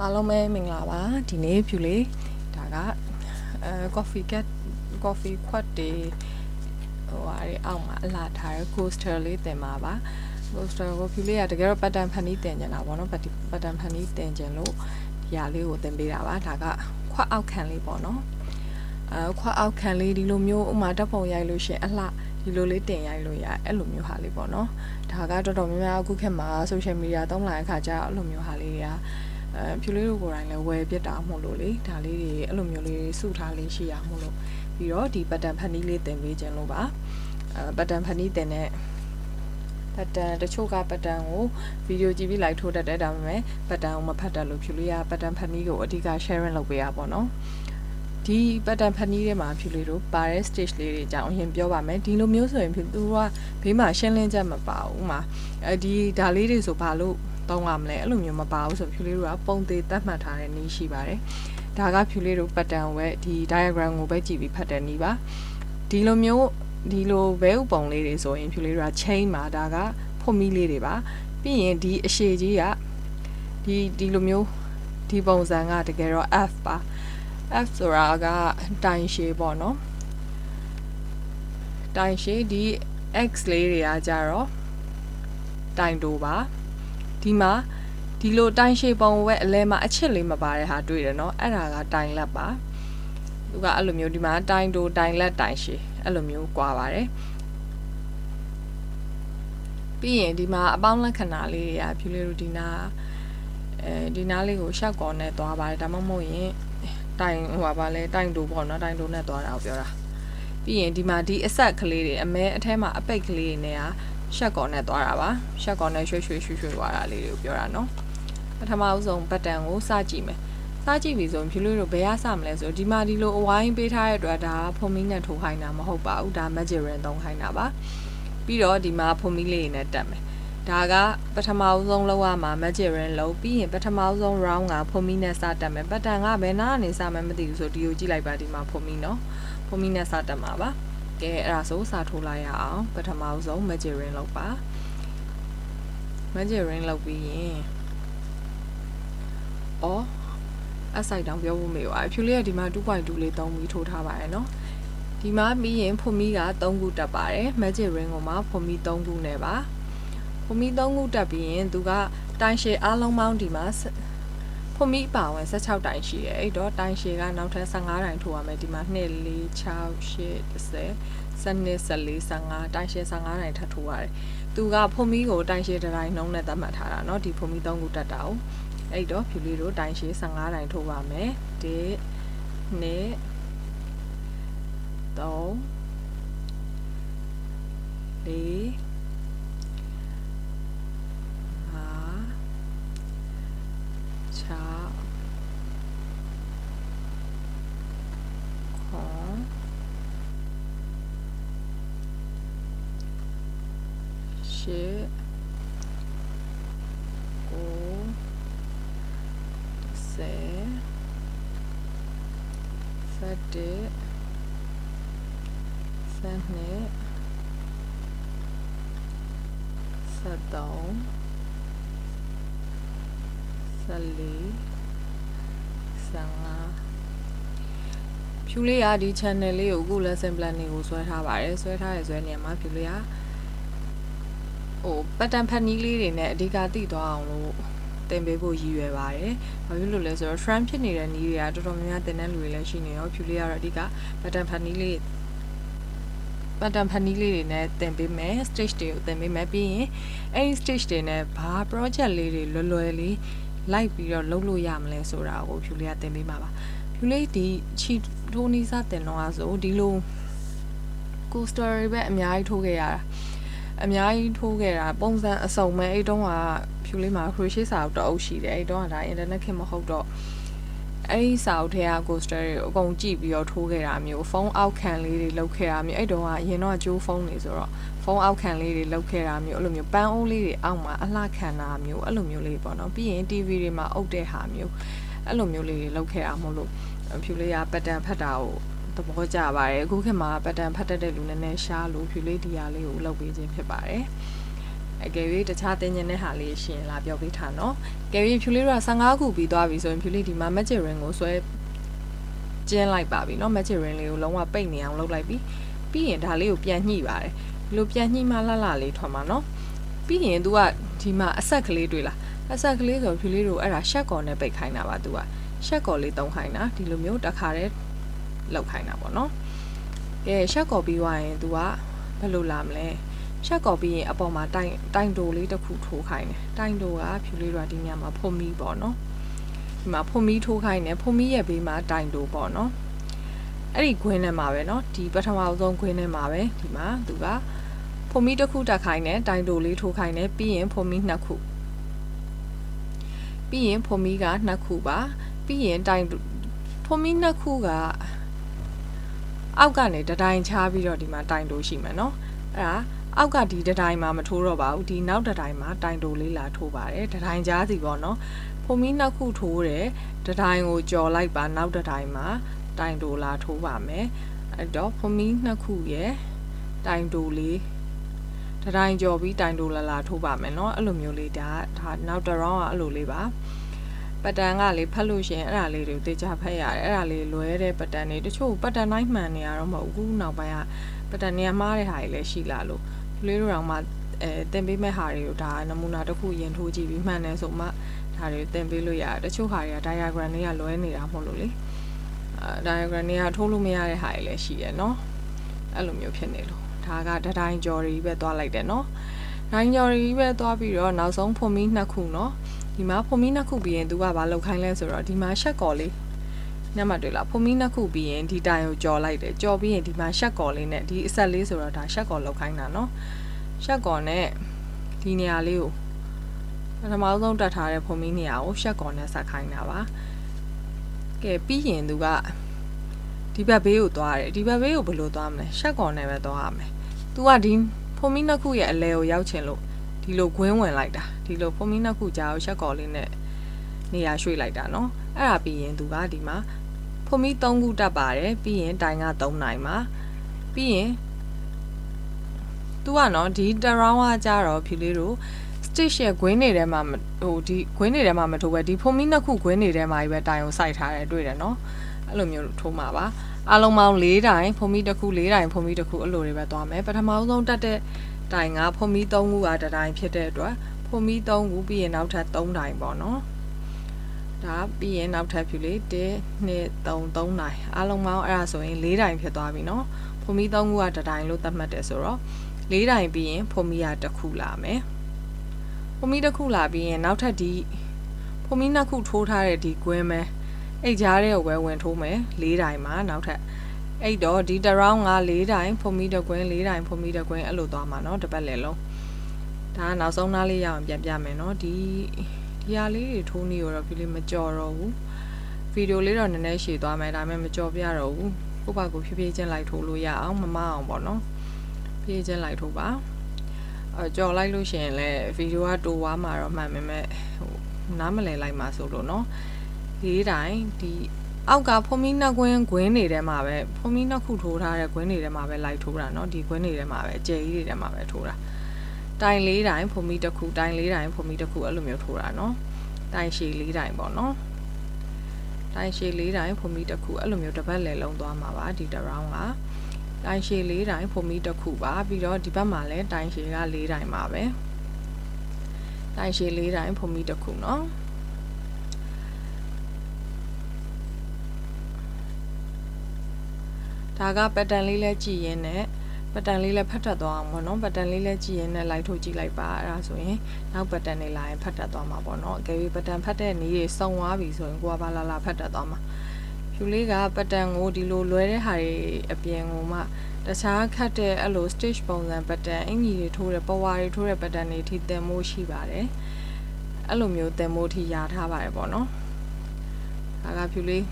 အားလုံးပဲမင်္ဂလာပါဒီနေ့ဖြူလေးဒါကcoffee ခွက်တွေဟိုဟာတွေအောက်မှာအလှထားတဲ့ coaster လေးတင်ပါပါ coaster ကိုဖြူလေးကတကယ်တော့ပတ်တန်ဖန်ပြီးတင်ကျင်တာပေါ့နော်ပတ်တန်ဖန်ပြီးတင်ကျင်လို့ဒီဟာလေးကိုတင်ပေးတာပါဒါကခွက်အောက်ခံလေးပေါ့နော်ခွက်အောက်ခံလေးဒီလိုမျိုးဥမာဓာတ်ပုံရိုက်လို့ရှင်အလှဒီလိုလေးတင်ရိုက်လို့ရအဲ့လိုမျိုးဟာလေးပေါ့နော်ဒါကတော်တော်များများအခုခေတ်မှာ social media သုံးလာတဲ့အခါကျအဲ့လိုမျိုးဟာလေးတွေကဖြူလေးတို့ကိုယ်တိုင်လည်းဝယ်ပြတာမို့လို့လေဒါလေးတွေအဲ့လိုမျိုးလေးစုထားလေးရှိရမို့လို့ပြီးတော့ဒီပတ်တန်ဖန်နီးလေးတင်ပေးခြင်းလို့ပါပတ်တန်ဖန်နီးတင်တဲ့ပတ်တန်တချို့ကပတ်တန်ကိုဗီဒီယိုကြည့်ပြီးလိုက်ထိုးတတ်တယ်ဒါပေမဲ့ပတ်တန်ကိုမဖတ်တတ်လို့ဖြူလေးကပတ်တန်ဖန်နီးကိုအဓိက sharing လုပ်ပေးရပါတော့ဒီပတ်တန်ဖန်နီးထဲမှာဖြူလေးတို့ပါတဲ့ stage လေးတွေအကြောင်းအရင်ပြောပါမယ်ဒီလိုမျိုးဆိုရင်ဖြူသူကဘေးမှာရှင်းလင်းချက်မပါဘူးမှာဒီဒါလေးတွေဆိုဘာလို့သုံးရမလဲအဲ့လိုမျိုးမပါဘူးဆိုဖြူလေးတို့ကပုံသေးသတ်မှတ်ထားတဲ့နည်းရှိပါတယ်ဒါကဖြူလေးတို့ပတ်တန်ကိုပဲဒီ diagram ကိုပဲကြည့်ပြီးဖတ်တဲ့နည်းပါဒီလိုမျိုးဒီလိုဘဲဥပုံလေးတွေဆိုရင်ဖြူလေးတို့က chain မှာဒါကဖွမီလေးတွေပါပြီးရင်ဒီအရှည်ကြီးကဒီလိုမျိုးဒီပုံစံကတကယ်တော့ F ပါF ဆိုတာကတိုင်ရှည်ပေါ့နော်တိုင်ရှည်ဒီ X လေးတွေကကြတော့တိုင်တိုပါဒီမှာဒီလိုတိုင်ရှည်ပုံဝဲအလဲမှာအချစ်လေးမပါတဲ့ဟာတွေ့တယ်နော်အဲ့ဒါကတိုင်လက်ပါသူကအဲ့လိုမျိုးဒီမှာတိုင်တိုတိုင်လက်တိုင်ရှည်အဲ့လိုမျိုးကွာပါတယ်ပြီးရင်ဒီမှာအပေါင်းလက္ခဏာလေးတွေကဖြူလေးတို့ဒီနာလေးကိုရှောက်ကော်နဲ့သွားပါတယ်ဒါမှမဟုတ်ရင်တိုင်ဟိုပါလဲတိုင်တိုပေါ့နော်တိုင်တိုနဲ့သွားတာကိုပြောတာပြီးရင်ဒီမှာဒီအဆက်ကလေးတွေအမဲအထဲမှာအပိတ်ကလေးတွေနဲ့ရှက်ကော်နဲ့သွားတာပါရှက်ကော်နဲ့ရွှေသွားတာလေးတွေကိုပြောတာနော်ပထမဦးဆုံးဘတ်တန်ကိုစကြည့်မယ်စကြည့်ပြီဆိုရင်ဖြူလေးတို့ဘယ်ရစမလဲဆိုဒီမှာဒီလိုအဝိုင်းပေးထားတဲ့အတွက်ဒါဖုံမီနဲ့ထိုးခိုင်းတာမဟုတ်ပါဘူးဒါ magic ring သုံးခိုင်းတာပါပြီးတော့ဒီမှာဖုံမီလေးနဲ့တက်မယ်ဒါကပထမဦးဆုံးလောက်ရမှာ magic ring လောက်ပြီးရင်ပထမဦးဆုံး round ကဖုံမီနဲ့စတက်မယ်ပတ်တန်ကဘယ်နာကနေစမှန်းမသိဘူးဆိုဒီကိုကြည့်လိုက်ပါဒီမှာဖုံမီနော်ဖုံမီနဲ့စတက်မှာပါကဲအဲ့ဒါဆိုစထိုးလိုက်ရအောင်ပထမဦးဆုံး magic ring လောက်ပါ magic ring လောက်ပြီးရင်အဆိုင်တောင်ပြောဖို့မေးပါဖြူလေးကဒီမှာ 2.2 လေးသုံးပြီးထိုးထားပါတယ်နော်ဒီမှာပြီးရင်ဖုံမီက3ခုတက်ပါတယ် magic ring ကိုမှဖုံမီ3ခုနဲ့ပါဖုံမီ3ခုတက်ပြီးရင်သူကတိုင်ရှည်အားလုံးပေါင်းဒီမှာဖုံမီပါဝင်16တိုင်ရှိတယ်အဲ့တော့တိုင်ရှည်ကနောက်ထပ်15တိုင်ထိုးရမယ်ဒီမှာ2 4 6 8 10 12 14 15တိုင်ရှည်15တိုင်ထပ်ထိုးရတယ်သူကဖုံမီကိုတိုင်ရှည်တစ်တိုင်နှုံးနဲ့သတ်မှတ်ထားတာเนาะဒီဖုံမီ3ခုတက်တာကိုအဲ့တော့ဖြူလေးတို့တိုင်ရှည်15တိုင်ထိုးပါမယ်1 2 3 4 8 ဖြူလေးကဒီ channel လေးကိုအခု lesson plan တွေကိုဆွဲထားပါတယ်ဆွဲထားရနေရာမှာဖြူလေးကပတ်တန်ဖန်နီးလေးတွေနဲ့အဓိကသိသွားအောင်လို့တင်ပေးဖို့ရည်ရွယ်ပါတယ်။ဘာဖြစ်လို့လဲဆိုတော့ trend ဖြစ်နေတဲ့နည်းတွေကတော်တော်များများတင်တဲ့လူတွေလည်းရှိနေရောဖြူလေးကတော့အဓိကပတ်တန်ဖန်နီးလေးတွေနဲ့တင်ပေးမယ် stage တွေကိုတင်ပေးမယ်ပြီးရင်အဲဒီ stage တွေနဲ့ဘာ project လေးတွေလွယ်လေးလိုက်ပြီးတော့လုပ်လို့ရမလဲဆိုတာကိုဖြူလေးကတင်ပေးမှာပါ။ဖြူလေးဒီချီထိုးနီးစားတင်တော့ဆိုဒီလို coaster တွေပဲအများကြီးထိုးခဲ့ရတာပုံစံအစုံမဲ့အဲ့တုန်းကဖြူလေးမှာ crochet စာအုပ်တအုပ်ရှိတယ်အဲ့တုန်းကဒါ internet ခေတ်မဟုတ်တော့အဲ့ဒီစာအုပ်ထဲက coaster တွေအကုန်ကြည့်ပြီးတော့ထိုးခဲ့တာမျိုးဖုန်းအောက်ခံလေးတွေလုပ်ခဲ့တာမျိုးအဲ့တုန်းကအရင်တော့ကျိုးဖုန်းတွေဆိုတော့ဖုန်းအောက်ခံလေးတွေလုပ်ခဲ့တာမျိုးအဲ့လိုမျိုးပန်းအိုးလေးတွေအောက်မှာအလှခံတာမျိုးအဲ့လိုမျိုးလေးပေါ့နော်ပြီးရင် TV တွေမှာအုပ်တဲ့ဟာမျိုးအဲ့လိုမျိုးလေးတွေလုပ်ခဲ့တာမို့လို့ဖြူလေးကပတ်တန်ဖတ်တာကိုသဘောကျပါတယ်အခုခေတ်မှာပတ်တန်ဖတ်တတ်တဲ့လူနည်းနည်းရှားလို့ဖြူလေးဒီဟာလေးကိုလုပ်ပေးခြင်းဖြစ်ပါတယ် ကယ်၍တခြားတင်ကျင်တဲ့ဟာလေးရှင်လာပြောပေးထားနော်ကယ်၍ဖြူလေးတို့က15ခုပြီးသွားပြီဆိုရင်ဖြူလေးဒီမှာ magic ring ကိုဆွဲကျင်းလိုက်ပါပြီနော် magic ring လေးကိုလုံးဝပိတ်နေအောင်လုပ်လိုက်ပြီးရင်ဒါလေးကိုပြန်ညှိပါတယ်ဒီလိုပြန်ညှိမှလှလှလေးထွက်မှာနော်ပြီးရင် तू ကဒီမှာအဆက်ကလေးတွေ့လားအဆက်ကလေးဆိုဖြူလေးတို့အဲ့ဒါရှက်ကော်နဲ့ပိတ်ခိုင်းတာပါ तू ကရှက်ကော်လေးတုံးခိုင်းတာဒီလိုမျိုးတစ်ခါတည်းလောက်ခိုင်းတာပေါ့နော်ကဲရှက်ကော်ပြီးသွားရင် तू ကဘယ်လိုလာမလဲရှက်ကော်ပြီးရင်အပေါ်မှာတိုင်တိုလေးတစ်ခုထိုးခိုင်းတယ်တိုင်တိုကဖြူလေးတို့ကဒီညမှာဖုန်မီပေါ့နော်ဒီမှာဖုန်မီထိုးခိုင်းတယ်ဖုန်မီရဲ့ဘေးမှာတိုင်တိုပေါ့နော်အဲ့ဒီခွင်းထဲမှာပဲနော်ဒီပထမဆုံးခွင်းထဲမှာပဲဒီမှာ तू ကဖုန်မီတစ်ခုတက်ခိုင်းတယ်တိုင်တိုလေးထိုးခိုင်းတယ်ပြီးရင်ဖုန်မီ2ခုပြီးရင်ဖုန်မီက2ခုပါပြီးရင်ဖုန်မီ2ခုကအောက်ကနေတတိုင်းချပြီးတော့ဒီမှာတိုင်တိုရှိမယ်နော်အဲ့ဒါအောက်ကဒီတတိုင်းမှာမထိုးတော့ပါဘူးဒီနောက်တတိုင်းမှာတိုင်တိုလေးလာထိုးပါတယ်တတိုင်းကြားစီပေါ့နော်ဖုန်မီ2ခုထိုးတယ်တတိုင်းကိုကြော်လိုက်ပါနောက်တတိုင်းမှာတိုင်တိုလာထိုးပါမယ်အဲ့တော့ဖုန်မီ2ခုရဲ့တိုင်တိုလေးတတိုင်းကြော်ပြီးတိုင်တိုလာထိုးပါမယ်เนาะအဲ့လိုမျိုးလေးဒါနောက်တစ် round ကအဲ့လိုလေးပါပတ်တန်ကလေဖတ်လို့ရှင်အဲ့ဒါလေးတွေကိုတေချာဖတ်ရတယ်အဲ့ဒါလေးလွဲတဲ့ပတ်တန်တွေတချို့ပတ်တန်တိုင်းမှန်နေရတော့မဟုတ်ဘူးနောက်ပိုင်းကပတ်တန်နေရာမှားတဲ့ဟာတွေလည်းရှိလာလို့ကလေးတို့တောင်မှတင်ပေးမဲ့ဟာတွေကိုဒါနမူနာတစ်ခုရင်ထိုးကြည့်ပြီးမှန်တယ်ဆိုမှဒါတွေတင်ပေးလို့ရတယ်တချို့ဟာတွေက diagram တွေကလွဲနေတာမဟုတ်လို့လေdiagram တွေကထိုးလို့မရတဲ့ဟာတွေလည်းရှိရယ်เนาะအဲ့လိုမျိုးဖြစ်နေလို့ဒါကတတိုင်းကြော်ရီပဲသွားလိုက်တယ်เนาะတိုင်းကြော်ရီပဲသွားပြီးတော့နောက်ဆုံးဖုန်မီ2ခုเนาะဒီမှာဖုန်မီ2ခုပြီးရင်သူကဘာလုပ်ခိုင်းလဲဆိုတော့ဒီမှာရှက်ကော်လေးညမှာတွေ့လားဖုန်မီ2ခုပြီးရင်ဒီတိုင်ကိုကြော်လိုက်တယ်ကြော်ပြီးရင်ဒီမှာရှက်ကော်လေးနဲ့ဒီအဆက်လေးဆိုတော့ဒါရှက်ကော်လုပ်ခိုင်းတာเนาะရှက်ကော်နဲ့ဒီနေရာလေးကိုပထမဆုံးတက်ထားတဲ့ဖုန်မီနေရာကိုရှက်ကော်နဲ့ဆက်ခိုင်းတာပါကဲပြီးရင်သူကဒီဘက်ဘေးကိုသွားတယ်ဒီဘက်ဘေးကိုဘယ်လိုသွားမလဲရှက်ကော်နဲ့ပဲသွားရမယ်။ तू ကဒီဖုန်မီ2ခုရဲ့အလဲကိုရောက်ချင်လို့ဒီလိုခွင်းဝင်လိုက်တာဒီလိုဖုန်မီ2ခုကြားကိုရှက်ကော်လေးနဲ့နေရာရွှေ့လိုက်တာเนาะအဲ့ဒါပြီးရင် तू ကဒီမှာဖုန်မီ3ခုတက်ပါတယ်ပြီးရင်တိုင်က3နိုင်မှာပြီးရင် तू ကเนาะဒီတရောင်းကကြတော့ဖြူလေးတို့ stitch ရဲ့ခွင်းတွေထဲမှာဟိုဒီခွင်းတွေထဲမှာမထိုးပဲဒီဖုန်မီ2ခုခွင်းတွေထဲမှာပဲတိုင်ကိုစိုက်ထားတယ်တွေ့တယ်เนาะအဲ့လိုမျိုးထိုးမှာပါအားလုံးပေါင်း4တိုင်ဖုန်မီတစ်ခု4တိုင်ဖုန်မီတစ်ခုအဲ့လိုတွေပဲသွားမယ်ပထမဆုံးတက်တဲ့တိုင်ကဖုန်မီ3ခုကတတိုင်းဖြစ်တဲ့အတွက်ဖုန်မီ3ခုပြီးရင်နောက်ထပ်3တိုင်ပေါ့နော်ဒါပြီးရင်နောက်ထပ်ဖြူလေး1 2 3တိုင်အားလုံးပေါင်းအဲ့ဒါဆိုရင်4တိုင်ဖြစ်သွားပြီနော်ဖုန်မီ3ခုကတတိုင်းလို့သတ်မှတ်တယ်ဆိုတော့4တိုင်ပြီးရင်ဖုန်မီကတစ်ခုလာမယ်ဖုန်မီတစ်ခုလာပြီးရင်နောက်ထပ်ဒီဖုန်မီ2ခုထိုးထားတဲ့ဒီကွင်းပဲအဲ့ကြားထဲကိုပဲဝင်ထိုးမယ်4တိုင်မှာနောက်ထပ်အဲ့တော့ဒီတရောင်းက4တိုင်ဖုန်မီတကွင်း4တိုင်ဖုန်မီတကွင်းအဲ့လိုသွားမှာเนาะတစ်ပတ်လည်လုံးဒါကနောက်ဆုံးနားလေးရအောင်ပြန်ပြမယ်เนาะဒီဟာလေးတွေထိုးနေတော့ဒီလေးမကြော်တော့ဘူးဗီဒီယိုလေးတော့နည်းနည်းရှည်သွားမယ်ဒါပေမဲ့မကြော်ပြတော့ဘူးကိုယ့်ဘာကိုဖြည်းဖြည်းချင်းလိုက်ထိုးလို့ရအောင်မမအောင်ပေါ့เนาะဖြည်းဖြည်းချင်းလိုက်ထိုးပါကြော်လိုက်လို့ရှိရင်လည်းဗီဒီယိုကတိုးသွားမှာတော့မှန်ပေမဲ့ဟိုနားမလည်လိုက်မှာဆိုလို့เนาะ4တိုင်ဒီအောက်ကဖုန်မီ2ကွင်းတွေထဲမှာပဲဖုန်မီ2ခုထိုးထားတဲ့ကွင်းတွေထဲမှာပဲလိုက်ထိုးတာเนาะဒီကွင်းတွေထဲမှာပဲအကျယ်ကြီးတွေထဲမှာပဲထိုးတာတိုင်4တိုင်ဖုန်မီ1ခုတိုင်4တိုင်ဖုန်မီ1ခုအဲ့လိုမျိုးထိုးတာเนาะတိုင်ရှည်4တိုင်ပေါ့เนาะတိုင်ရှည်4တိုင်ဖုန်မီ1ခုအဲ့လိုမျိုးတစ်ပတ်လည်လုံးသွားမှာပါဒီတစ် round ကတိုင်ရှည်4တိုင်ဖုန်မီ1ခုပါပြီးတော့ဒီဘက်မှာလည်းတိုင်ရှည်က4တိုင်ပါပဲတိုင်ရှည်4တိုင်ဖုန်မီ1ခုเนาะဒါကပတ်တန်လေးလဲကြည့်ရင်းနဲ့ပတ်တန်လေးလဲဖတ်တတ်သွားအောင်ပေါ့နော်ပတ်တန်လေးလဲကြည့်ရင်းနဲ့လိုက်ထုတ်ကြည့်လိုက်ပါအဲ့ဒါဆိုရင်နောက်ပတ်တန်တွေလာရင်ဖတ်တတ်သွားမှာပေါ့နော်အကယ်၍ပတ်တန်ဖတ်တဲ့နည်းတွေစုံသွားပြီဆိုရင်ကိုကဘာလာဖတ်တတ်သွားမှာဖြူလေးကပတ်တန်ကိုဒီလိုလွဲတဲ့ဟာတွေအပြင်ကိုမှတခြားခတ်တဲ့အဲ့လို stitch ပုံစံပတ်တန်အင်ကြီးတွေထိုးတဲ့ပဝါတွေထိုးတဲ့ပတ်တန်တွေထိသင်မိုးရှိပါတယ်အဲ့လိုမျိုးသင်မိုးထိရထားပါတယ်ပေါ့နော်ဒါကဖြူလေး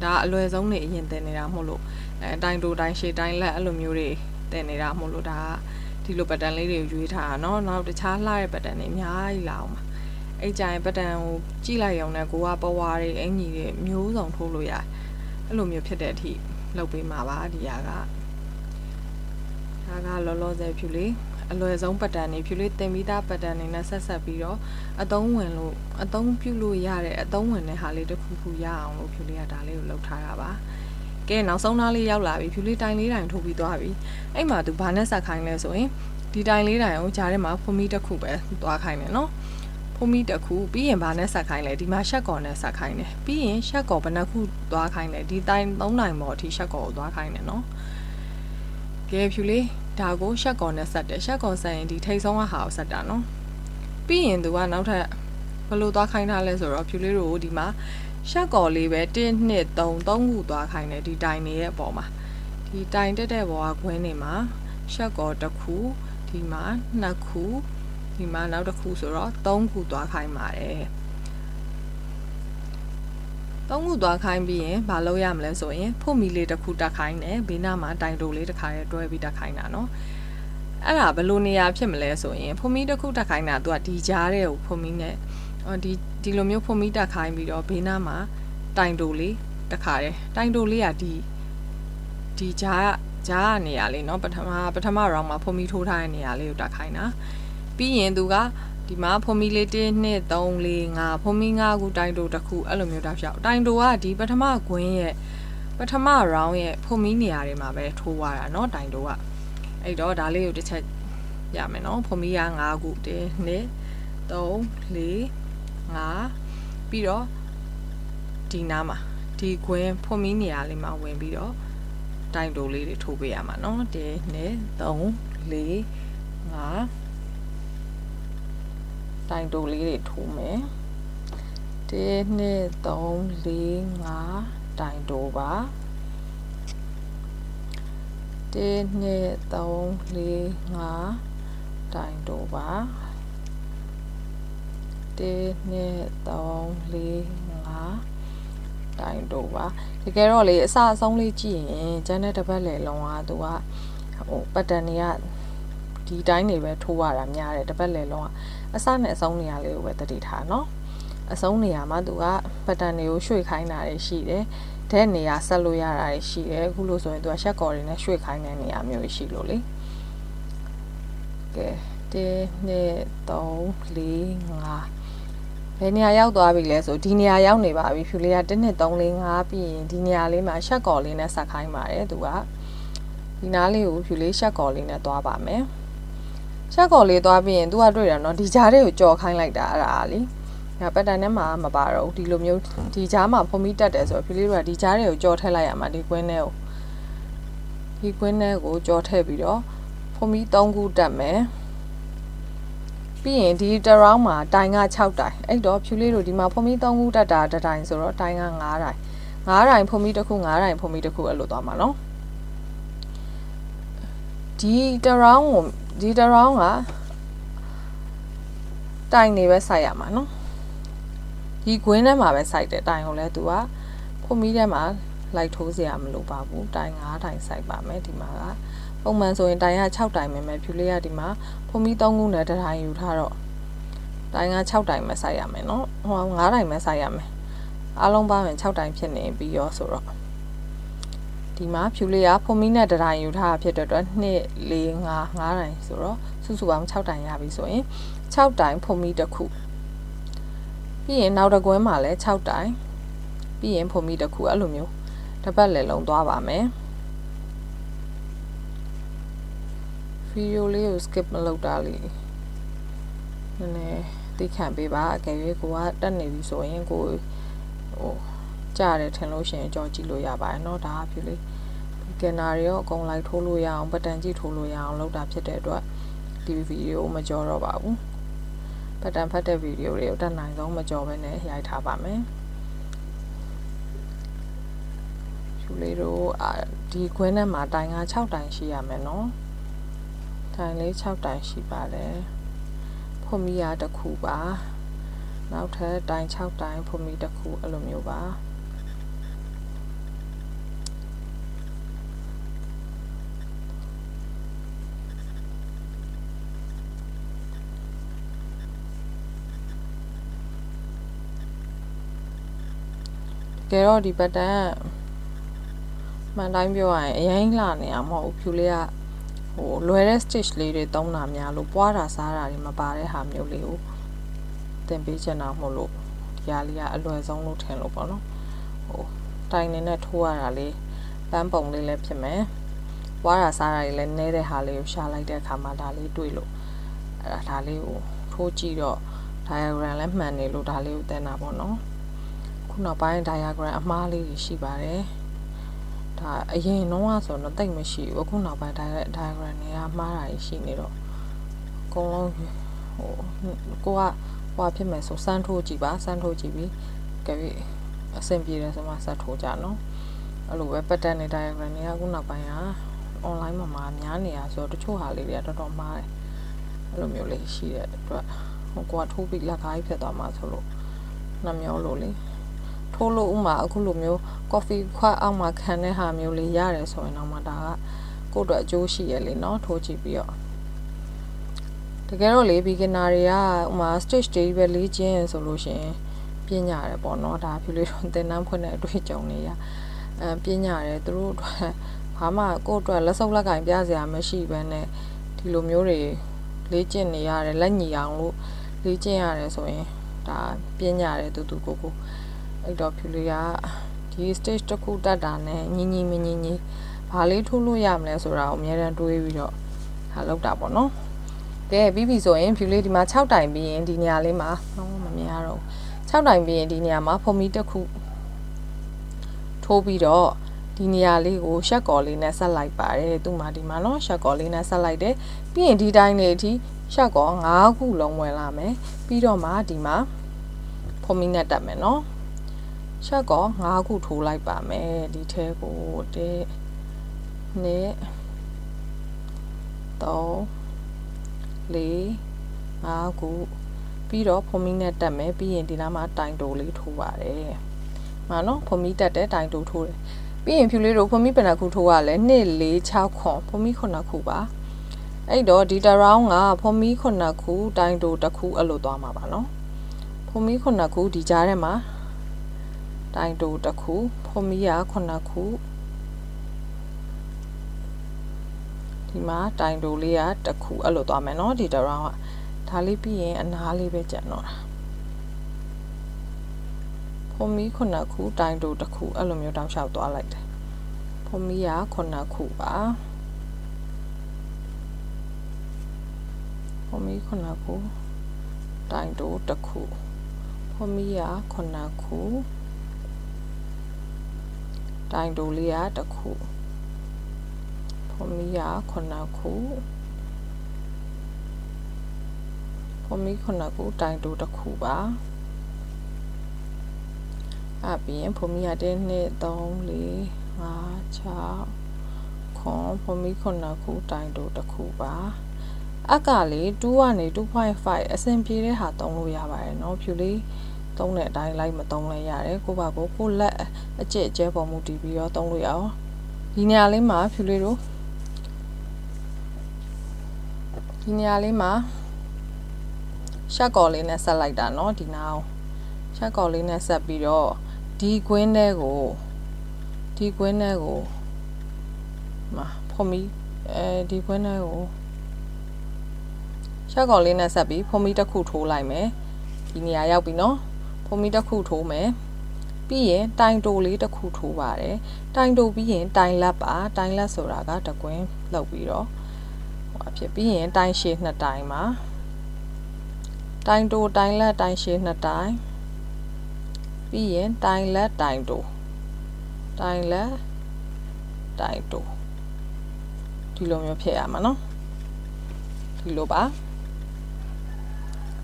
ဒါအလွယ်ဆုံးနေအရင်သင်နေတာမဟုတ်လို့တိုင်တိုတိုင်ရှည်တိုင်လက်အဲ့လိုမျိုးတွေသင်နေတာမဟုတ်လို့ဒါကဒီလိုပတ်တန်လေးတွေကိုရွေးထားတာเนาะနောက်တခြားလှတဲ့ပတ်တန်တွေအများကြီးလာအောင်ပါအဲ့ကြရင်ပတ်တန်ကိုကြည့်လိုက်ရုံနဲ့ကိုကပဝါတွေအင်ကြီးတွေမျိုးစုံထိုးလို့ရတယ်အဲ့လိုမျိုးဖြစ်တဲ့အထိလုပ်ပေးမှာပါဒီဟာကဒါကလောလောဆယ်ဖြူလေး အလွယ်ဆုံးပတ်တန်နေဖြူလေးတင်ပြီးသားပတ်တန်နေနဲ့ဆက်ပြီးတော့အသုံးဝင်လို့အသုံးပြုလို့ရတဲ့အသုံးဝင်တဲ့ဟာလေးတစ်ခုခုရအောင်လို့ဖြူလေးကဒါလေးကိုလုပ်ထားတာပါကဲနောက်ဆုံးသားလေးရောက်လာပြီဖြူလေးတိုင်လေးတိုင်ထိုးပြီးသွားပြီအဲ့မှာသူဘာနဲ့ဆက်ခိုင်းလဲဆိုရင်ဒီတိုင်လေးတိုင်ကိုဂျားထဲမှာဖုံးမီတစ်ခုပဲသွားခိုင်းတယ်နော်ဖုံးမီတစ်ခုပြီးရင်ဘာနဲ့ဆက်ခိုင်းလဲဒီမှာရှက်ကော်နဲ့ဆက်ခိုင်းတယ်ပြီးရင်ရှက်ကော်ဘယ်နှခုသွားခိုင်းလဲဒီတိုင်3တိုင်ပေါ်အထိရှက်ကော်ကိုသွားခိုင်းတယ်နော်ကဲဖြူလေးဒါကိုရှက်ကော်နဲ့ဆက်တယ်ရှက်ကော်ဆက်ရင်ဒီထိတ်ဆုံးကဟာကိုဆက်တာနော်ပြီးရင်သူကနောက်ထပ်ဘယ်လိုသွားခိုင်းထားလဲဆိုတော့ဖြူလေးတို့ဒီမှာရှက်ကော်လေးပဲ1 2 3ခုသွားခိုင်းတယ်ဒီတိုင်နေရဲ့အပေါ်မှာဒီတိုင်တက်တဲ့ဘောကခွင်းနေမှာရှက်ကော်တစ်ခုဒီမှာ2ခုဒီမှာနောက်တစ်ခုဆိုတော့3ခုသွားခိုင်းပါတယ်3ခုသွားခိုင်းပြီးရင်မလုပ်ရမလဲဆိုရင်ဖို့မီလေးတစ်ခုတက်ခိုင်းတယ်ဘေးနားမှာတိုင်တိုလေးတစ်ခါရဲတွဲပြီးတက်ခိုင်းတာနော်အဲ့ဒါဘယ်လိုနေရာဖြစ်မလဲဆိုရင်ဖို့မီတစ်ခုတက်ခိုင်းတာသူကဒီကြားတဲ့ကိုဖို့မီနဲ့ဒီလိုမျိုးဖို့မီတက်ခိုင်းပြီးတော့ဘေးနားမှာတိုင်တိုလေးတစ်ခါရဲတိုင်တိုလေးကဒီကြားနေရာလေးเนาะပထမ round မှာဖုံမီထိုးထားတဲ့နေရာလေးကိုတက်ခိုင်းတာပြီးရင်သူကဒီမှာဖုံမီလေး1 2 3 4 5ဖုံမီ5ခုတိုင်တိုတစ်ခုအဲ့လိုမျိုးတောက်လျှောက်တိုင်တိုကဒီပထမကွင်းရဲ့ပထမ round ရဲ့ဖုံမီနေရာတွေမှာပဲထိုးသွားတာเนาะတိုင်တိုကအဲ့တော့ဒါလေးကိုတစ်ချက်ရမယ်เนาะဖုံမီက5ခု1 2 3 4 5ပြီးတော့ဒီနားမှာဒီကွင်းဖုံမီနေရာလေးမှာဝင်ပြီးတော့တိုင်တိုလေးတွေထိုးပေးရမှာเนาะ1 2 3 4 5တိုင်တိုလေးတွေထိုးမယ်1 2 3 4 5တိုင်တိုပါ1 2 3 4 5တိုင်တိုပါ1 2 3 4 5တိုင်တိုပါတကယ်တော့လေအစအဆုံးလေးကြည့်ရင်ကျန်တဲ့တစ်ပတ်လည်လုံးကသူကပတ်တန်တွေကဒီတိုင်းနေပဲထိုးရတာများတယ်တစ်ပတ်လည်လုံးကအစနဲ့အဆုံးနေရာလေးကိုပဲတတိထားเนาะအဆုံးနေရာမှာသူကပတ်တန်တွေကိုရွှေ့ခိုင်းတာတွေရှိတယ်တဲ့နေရာဆက်လို့ရတာတွေရှိတယ်အခုလို့ဆိုရင်သူကရှက်ကော်တွေနဲ့ရွှေ့ခိုင်းတဲ့နေရာမျိုးရှိလို့လေကဲ1 2 3 4 5ဘယ်နေရာရောက်သွားပြီလဲဆိုဒီနေရာရောက်နေပါပြီဖြူလေးက1 2 3 4 5ပြီးရင်ဒီနေရာလေးမှာရှက်ကော်လေးနဲ့ဆက်ခိုင်းပါတယ်သူကဒီနားလေးကိုဖြူလေးရှက်ကော်လေးနဲ့သွားပါမယ်ရှက်ကော်လေးသွားပြီးရင်သူကတွေ့တာเนาะဒီကြားလေးကိုကြော်ခိုင်းလိုက်တာအဲ့ဒါလေဒါပတ်တန်ထဲမှာမပါတော့ဒီလိုမျိုးဒီကြားမှာဖုံမီတက်တယ်ဆိုတော့ဖြူလေးတို့ကဒီကြားလေးကိုကြော်ထည့်လိုက်ရမှာဒီကွင်းထဲကိုကြော်ထည့်ပြီးတော့ဖုံမီ3ခုတက်မယ်ပြီးရင်ဒီတစ် round မှာတိုင်က6တိုင်အဲ့တော့ဖြူလေးတို့ဒီမှာဖုံမီ3ခုတက်တာတစ်တိုင်ဆိုတော့တိုင်က9တိုင်9တိုင်ဖုံမီတစ်ခု9တိုင်ဖုံမီတစ်ခုအဲ့လိုသွားမှာเนาะဒီတစ် round ကတိုင်နေပဲစိုက်ရမှာเนาะဒီကွင်းထဲမှာပဲစိုက်တယ်တိုင်ကိုလည်းသူကဖုံမီထဲမှာလိုက်ထိုးစရာမလိုပါဘူးတိုင်9တိုင်စိုက်ပါမယ်ဒီမှာကပုံမှန်ဆိုရင်တိုင်က6တိုင်ပဲဖြူလေးကဒီမှာဖုံမီ3ခုနဲ့တစ်တိုင်ယူထားတော့တိုင်က6တိုင်ပဲစိုက်ရမယ်เนาะဟို9တိုင်ပဲစိုက်ရမယ်အားလုံးပေါင်းရင်6တိုင်ဖြစ်နေပြီးရောဆိုတော့ဒီမှာဖြူလေးကဖုံမီနဲ့တစ်တိုင်ယူထားတာဖြစ်တဲ့အတွက်2 4 5တိုင်ဆိုတော့စုစုပေါင်း6တိုင်ရပြီဆိုရင်6တိုင်ဖုံမီတစ်ခုပြီးရင်နောက်တစ်ကွင်းမှာလည်း6တိုင်ပြီးရင်ဖုံမီတစ်ခုအဲ့လိုမျိုးတစ်ပတ်လည်လုံးသွားပါမယ်ဗီဒီယိုလေးကို skip မလုပ်တာလေးနည်းနည်းသိခံပေးပါအကယ်၍ကိုကတက်နေပြီဆိုရင်ကိုကြားတယ်ထင်လို့ရှိရင်ကြော်ကြည့်လို့ရပါတယ်เนาะဒါကဖြူလေးကင်နာတွေရောအကုန်လိုက်ထိုးလို့ရအောင်ပတ်တန်ကြည့်ထိုးလို့ရအောင်လုပ်တာဖြစ်တဲ့အတွက်ဒီဗီဒီယိုမကြော်တော့ပါဘူးပတ်တန်ဖတ်တဲ့ဗီဒီယိုတွေကိုတက်နိုင်ဆုံးမကြော်ဘဲနဲ့ရိုက်ထားပါမယ်ဖြူလေးတို့ဒီခွင်းထဲမှာတိုင်က6တိုင်ရှိရမယ်เนาะတိုင်လေး6တိုင်ရှိပါတယ်ဖုံမီရတစ်ခုပါနောက်ထပ်တိုင်6တိုင်ဖုံမီတစ်ခုအဲ့လိုမျိုးပါကဲတော့ဒီပတ်တန်မှန်တိုင်းပြောရရင်အရင်လှနေရမဟုတ်ဖြူလေးက ဟိုလွယ်တဲ့ stitch လေးတွေသုံးတာများလို့ပွားတာစားတာတွေမပါတဲ့ဟာမျိုးလေးကိုသင်ပေးချင်တာမို့လို့ဒီဟာလေးကအလွယ်ဆုံးလို့ထင်လို့ပေါ့နော်ဟိုတိုင်နေနဲ့ထိုးရတာလေးပန်းပုံလေးလည်းဖြစ်မယ်ပွားတာစားတာတွေလည်းနဲတဲ့ဟာလေးကိုရှာလိုက်တဲ့အခါမှာဒါလေးတွေ့လို့အဲ့ဒါလေးကိုထိုးကြည့်တော့ diagram လည်းမှန်နေလို့ဒါလေးကိုသင်တာပေါ့နော်ခုနောက်ပိုင်း diagram အမှားလေးတွေရှိပါတယ်ဒါအရင်တော့ဆိုတော့တိတ်မရှိဘူးအခုနောက်ပိုင်း diagram တွေကမှားတာရှိနေတော့အကုန်လုံးဟိုကိုကဟွာဖြစ်မယ်ဆိုစမ်းထိုးကြည့်ပါစမ်းထိုးကြည့်ပြီးကြည့်အဆင်ပြေတယ်ဆိုမှဆက်ထိုးကြနော်အဲ့လိုပဲ pattern နဲ့ diagram တွေကအခုနောက်ပိုင်းက online မှာများနေတာဆိုတော့တချို့ဟာလေးတွေကတော်တော်မှားတယ်အဲ့လိုမျိုးလေးရှိတဲ့အတွက်ဟိုကိုကထိုးပြီးလက်ကားကြီးဖြစ်သွားမှာဆိုလို့နှမျောလို့လေထိုးလို့ဥမာအခုလိုမျိုး coffee ခွက်အောက်မှာခံတဲ့ဟာမျိုးလေးရတယ်ဆိုရင်တော့မှဒါကကိုယ့်အတွက်အကျိုးရှိရလေနော်ထိုးကြည့်ပြီးတော့တကယ်တော့လေ beginner တွေကဥမာ stitch တွေပဲလေ့ကျင့်ဆိုလို့ရှိရင်ပြင်းညာတယ်ပေါ့နော်ဒါဖြူလေးတော့သင်တန်းဖွင့်တဲ့အတွေ့အကြုံတွေကပြင်းညာတယ်သူတို့အတွက်ဘာမှကိုယ့်အတွက်လက်စုပ်လက်ကင်ပြစရာမရှိဘဲနဲ့ဒီလိုမျိုးတွေလေ့ကျင့်နေရတယ်လက်ညီအောင်လို့လေ့ကျင့်ရတယ်ဆိုရင်ဒါပြင်းညာတယ်တူကိုအဲ့တော့ဖြူလေးကဒီ stage တစ်ခုတက်တာနဲ့ညီညီမညီညီဘာလေးထိုးလို့ရမလဲဆိုတာကိုအများအားတွေးပြီးတော့ဟာလောက်တာပေါ့နော်ကဲပြီးပြီဆိုရင်ဖြူလေးဒီမှာ6တိုင်ပြီးရင်ဒီနေရာလေးမှာမမြင်ရတော့6တိုင်ပြီးရင်ဒီနေရာမှာဖုံမီတစ်ခုထိုးပြီးတော့ဒီနေရာလေးကိုရှက်ကော်လေးနဲ့ဆက်လိုက်ပါတယ်သူ့မှာဒီမှာနော်ရှက်ကော်လေးနဲ့ဆက်လိုက်တယ်ပြီးရင်ဒီတိုင်းလေးအထိရှက်ကော်9ခုလုံးဝင်လာမယ်ပြီးတော့မှဒီမှာဖုံမီနဲ့တက်မယ်နော်ရှက်ကော9ခုထိုးလိုက်ပါမယ်ဒီထဲကို1 2 3 4 5ခုပြီးတော့ဖုံမီနဲ့တက်မယ်ပြီးရင်ဒီနားမှာတိုင်တိုလေးထိုးပါတယ်။မှာနော်ဖုံမီတက်တယ်တိုင်တိုထိုးတယ်ပြီးရင်ဖြူလေးတို့ဖုံမီဘယ်နှခုထိုးရလဲ2 4 6ခွန်ဖုံမီ9ခုပါအဲ့တော့ဒီတစ် round ကဖုံမီ9ခုတိုင်တိုတစ်ခုအဲ့လိုသွားမှာပါနော်ဖုံမီ9ခုဒီကြားထဲမှာတိုင်တိုတစ်ခုဖုံမီက9ခုဒီမှာတိုင်တိုလေးကတစ်ခုအဲ့လိုသွားမယ်နော်ဒီတစ် round ကဒါလေးပြီးရင်အနားလေးပဲကျန်တော့တာဖုံမီ9ခုတိုင်တိုတစ်ခုအဲ့လိုမျိုးတောက်လျှောက်သွားလိုက်တယ်ဖုံမီက9ခုပါဖုံမီ9ခုတိုင်တိုတစ်ခုဖုံမီက9ခုတိုင်တိုလေးကတစ်ခုဖုံမီက9ခုဖုံမီ9ခုတိုင်တိုတစ်ခုပါအဲ့ပြီးရင်ဖုံမီက1 2 3 4 5 6ခွန်ဖုံမီ9ခုတိုင်တိုတစ်ခုပါအကလေး2ကနေ 2.5 အဆင်ပြေတဲ့ဟာသုံးလို့ရပါတယ်เนาะဖြူလေးသုံးတဲ့အတိုင်းလိုက်မသုံးလဲရတယ်ကိုပါကိုလက်အကျက်အကျဲပေါ်မူတည်ပြီးတော့သုံးလို့ရအောင်ဒီနေရာလေးမှာဖြူလေးတို့ဒီနေရာလေးမှာရှက်ကော်လေးနဲ့ဆက်လိုက်တာเนาะဒီနာအောင်ရှက်ကော်လေးနဲ့ဆက်ပြီးတော့ဒီကွင်းထဲကိုမှာဖုံမီဒီကွင်းထဲကိုရှက်ကော်လေးနဲ့ဆက်ပြီးဖုံမီတစ်ခုထိုးလိုက်မယ်ဒီနေရာရောက်ပြီเนาะဖုံမီတစ်ခုထိုးမယ်ပြီးရင်တိုင်တိုလေးတစ်ခုထိုးပါတယ်တိုင်တိုပြီးရင်တိုင်လက်ပါတိုင်လက်ဆိုတာကတကွင်းလောက်ပြီးတော့ဟိုအဖြစ်ပြီးရင်တိုင်ရှည်2တိုင်မှာတိုင်တိုတိုင်လက်တိုင်ရှည်2တိုင်ပြီးရင်တိုင်လက်တိုင်တိုတိုင်လက်တိုင်တိုဒီလိုမျိုးဖြစ်ရမှာเนาะဒီလိုပါ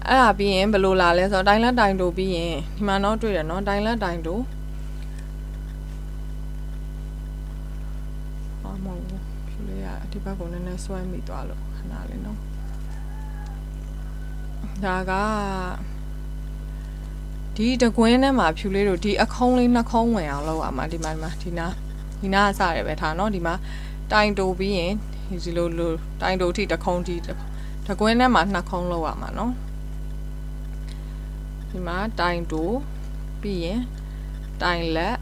အဲ့ဒါပြီးရင်ဘယ်လိုလာလဲဆိုတော့တိုင်လက်တိုင်တိုပြီးရင်ဒီမှာတော့တွေ့တယ်เนาะတိုင်လက်တိုင်တိုမဟုတ်ဘူးဖြူလေးကဒီဘက်ကနည်းနည်းဆွဲမိသွားလို့ခဏလေးเนาะဒါကဒီတကွင်းထဲမှာဖြူလေးတို့ဒီအခုံးလေး2ခုံးဝင်အောင်လုပ်ရမှာဒီနာကစရတယ်ပဲထားเนาะဒီမှာတိုင်တိုပြီးရင်ဒီလိုတိုင်တိုထိတခုံးဒီတကွင်းထဲမှာ2ခုံးလုပ်ရမှာเนาะဒီမှာတိုင်တိုပြီးရင်တိုင်လက်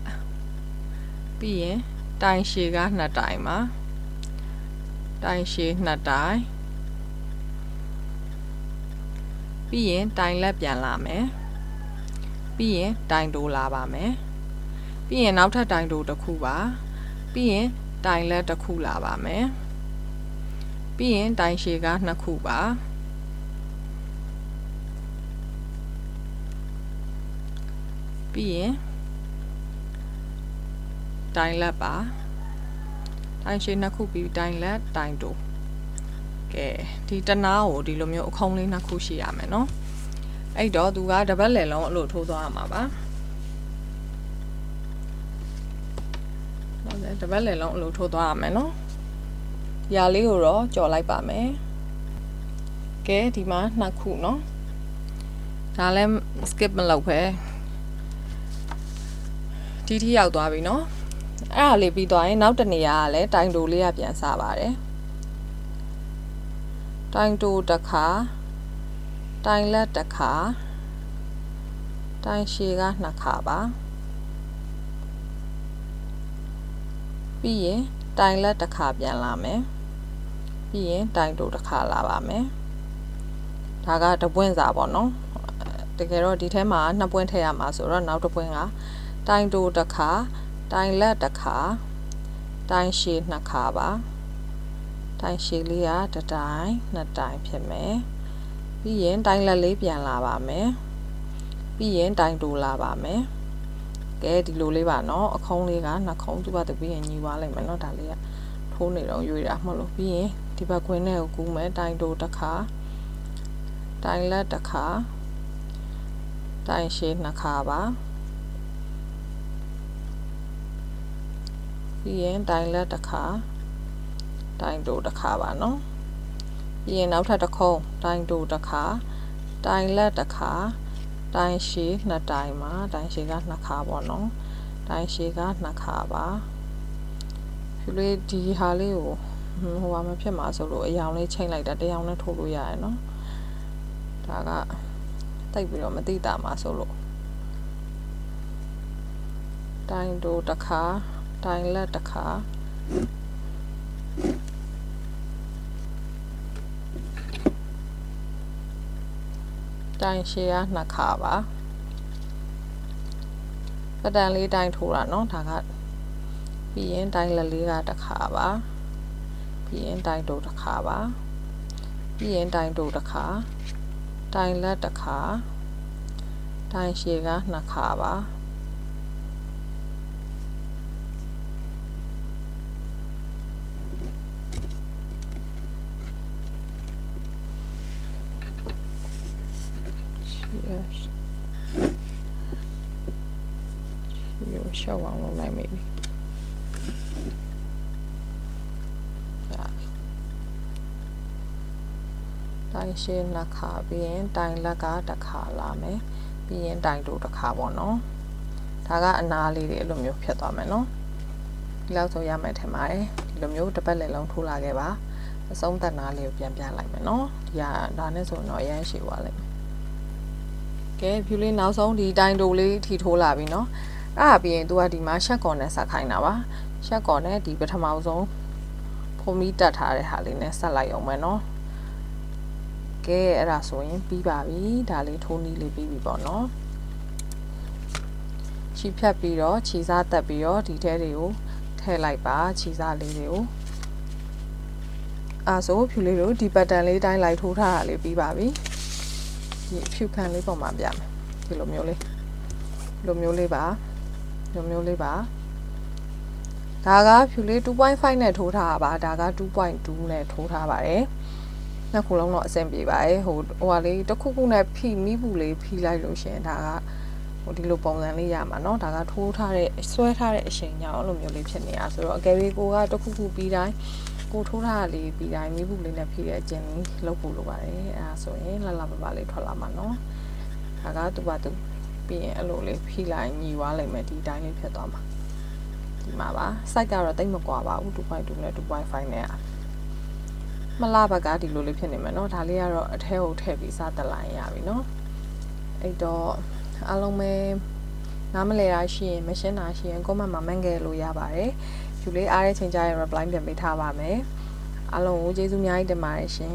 ပြီးရင်တိုင်ရှည်က2တိုင်မှာ တိုင်ရှည်2တိုင်ပြီးရင်တိုင်လက်ပြန်လာမယ်ပြီးရင်တိုင်တိုးလာပါမယ်ပြီးရင်နောက်ထပ်တိုင်တိုးတစ်ခုပါပြီးရင်တိုင်လက်တစ်ခုလာပါမယ်ပြီးရင်တိုင်ရှည်က2ခုပါပြီးရင်တိုင်လက်ပါတိုင်ရှည်2ခုပြီးတိုင်လက်တိုင်တိုးကဲဒီတနားကိုဒီလိုမျိုးအခုံးလေး2ခုရှိရမယ်နော်အဲ့တော့သူကတပတ်လည်လုံးအလို့ထိုးသွားရမှာပါဟုတ်တယ်တပတ်လည်လုံးအလို့ထိုးသွားရမယ်နော်ဒီဟာလေးကိုတော့ကြော်လိုက်ပါမယ်ကဲဒီမှာ2ခုနော်ဒါလည်း skip မလုပ်ပဲဒီထိရောက်သွားပြီနော်အဲ့ဒါလေးပြီးသွားရင်နောက်တစ်နေရာကလည်းတိုင်တိုလေးကပြန်စပါတယ်တိုင်တိုတစ်ခါတိုင်လက်တစ်ခါတိုင်ရှည်က2ခါပါပြီးရင်တိုင်လက်တစ်ခါပြန်လာမယ်ပြီးရင်တိုင်တိုတစ်ခါလာပါမယ်ဒါကတပွင့်စာပေါ့နော်တကယ်တော့ဒီထဲမှာ2ပွင့်ထည့်ရမှာဆိုတော့နောက်တစ်ပွင့်ကတိုင်တိုတစ်ခါတိုင်လက်တစ်ခါတိုင်ရှည်2ခါပါတိုင်ရှည်လေးက1တိုင်2တိုင်ဖြစ်မယ်ပြီးရင်တိုင်လက်လေးပြန်လာပါမယ်ပြီးရင်တိုင်တိုလာပါမယ်ကဲဒီလိုလေးပါနော်အခုံးလေးက2ခုံးသူ့ဘာတပြီးရင်ညီသွားလိုက်မယ်နော်ဒါလေးကထိုးနေတော့ရွေးတာမဟုတ်လို့ပြီးရင်ဒီဘက်ခွင်းထဲကိုကူးမယ်တိုင်တိုတစ်ခါတိုင်လက်တစ်ခါတိုင်ရှည်2ခါပါပြီးရင်တိုင်လက်တစ်ခါတိုင်တိုတစ်ခါပါနော်ပြီးရင်နောက်ထပ်တစ်ခုံးတိုင်တိုတစ်ခါတိုင်လက်တစ်ခါတိုင်ရှည်2တိုင်မှာတိုင်ရှည်က2ခါပေါ့နော်တိုင်ရှည်က2ခါပါဖြူလေးဒီဟာလေးကိုဟိုဟာမဖြစ်မှာဆိုလို့အရောင်လေးချိန်လိုက်တာတရောင်နဲ့ထိုးလို့ရတယ်နော်ဒါကတိတ်ပြီးတော့မသိတာမှာဆိုလို့တိုင်တိုတစ်ခါတိုင်လက်တစ်ခါတိုင်ရှည်က2ခါပါပတန်လေးတိုင်ထိုးတာเนาะဒါကပြီးရင်တိုင်လက်လေးက1ခါပါပြီးရင်တိုင်တို1ခါပါပြီးရင်တိုင်တို1ခါတိုင်လက်1ခါတိုင်ရှည်က2ခါပါရှောက်အောင်လုပ်လိုက်မိပြီတိုင်ရှည်2ခါပြီးရင်တိုင်လက်က1ခါလာမယ်ပြီးရင်တိုင်တို1ခါပေါ့နော်ဒါကအနာလေးတွေအဲ့လိုမျိုးဖြစ်သွားမယ်နော်ဒီလောက်ဆိုရမယ်ထင်ပါတယ်ဒီလိုမျိုးတစ်ပတ်လည်လုံးထိုးလာခဲ့ပါအဆုံးသတ်နာလေးကိုပြန်ပြလိုက်မယ်နော်ဒီကဒါနဲ့ဆိုတော့အရန်ရှည်သွားလိုက်မယ်ကဲဖြူလေးနောက်ဆုံးဒီတိုင်တိုလေးထီထိုးလာပြီနော်အဲ့ဒါပြီးရင်သူကဒီမှာရှက်ကော်နဲ့ဆက်ခိုင်းတာပါရှက်ကော်နဲ့ဒီပထမဆုံးဖုံးပြီးတက်ထားတဲ့ဟာလေးနဲ့ဆက်လိုက်အောင်မယ်နော်ကဲအဲ့ဒါဆိုရင်ပြီးပါပြီဒါလေးထိုးနီးလေးပြီးပြီပေါ့နော်ခြိဖြတ်ပြီးတော့ခြိစားတက်ပြီးတော့ဒီထဲတွေကိုထည့်လိုက်ပါခြိစားလေးတွေကိုဆိုဖြူလေးတို့ဒီပတ်တန်လေးတိုင်းလိုက်ထိုးထားတာလေးပြီးပါပြီဒီဖြူခံလေးပုံမှာပြမယ်ဒီလိုမျိုးလေးလိုမျိုးလေးပါလိုမျိုးလေးပါဒါကဖြူလေး 2.5 နဲ့ထိုးထားတာပါဒါက 2.2 နဲ့ထိုးထားပါတယ်နှစ်ခုလုံးတော့အဆင်ပြေပါတယ်ဟိုဟာလေးတစ်ခုခုနဲ့ဖိမိဘူးလေးဖိလိုက်လို့ရှင်ဒါကဟိုဒီလိုပုံစံလေးရမှာเนาะဒါကထိုးထားတဲ့ဆွဲထားတဲ့အချိန်ညောင်းလိုမျိုးလေးဖြစ်နေတာဆိုတော့အကယ်၍ကိုကတစ်ခုခုပြီးတိုင်းကိုထိုးထားတာလေးပြီးတိုင်းမိဘူးလေးနဲ့ဖိတဲ့အကျဉ်းလေးလုပ်ဖို့လိုပါတယ်အဲဒါဆိုရင်လှလှပပလေးထွက်လာမှာเนาะဒါကသူ့ဘာသူပြီးရင်အဲ့လိုလေးဖိလိုက်ညီွားလိုက်မယ်ဒီတိုင်းလေးဖြစ်သွားမှာဒီမှာပါ site ကတော့တိတ်မကွာပါဘူး 2.2 နဲ့ 2.5 နဲ့မလားဘက်ကဒီလိုလေးဖြစ်နေမယ်เนาะဒါလေးကတော့အထဲကိုထည့်ပြီးစတက်လိုက်ရပြီเนาะအဲ့တော့အားလုံးပဲနားမလည်တာရှိရင်မရှင်းတာရှိရင် comment မှာ man ခဲ့လို့ရပါတယ်ယူလေးအားတဲ့ချိန်ကြရင် reply ပြန်ပေးထားပါမယ် အားလုံးကိုကျေးဇူးအများကြီးတင်ပါတယ်ရှင်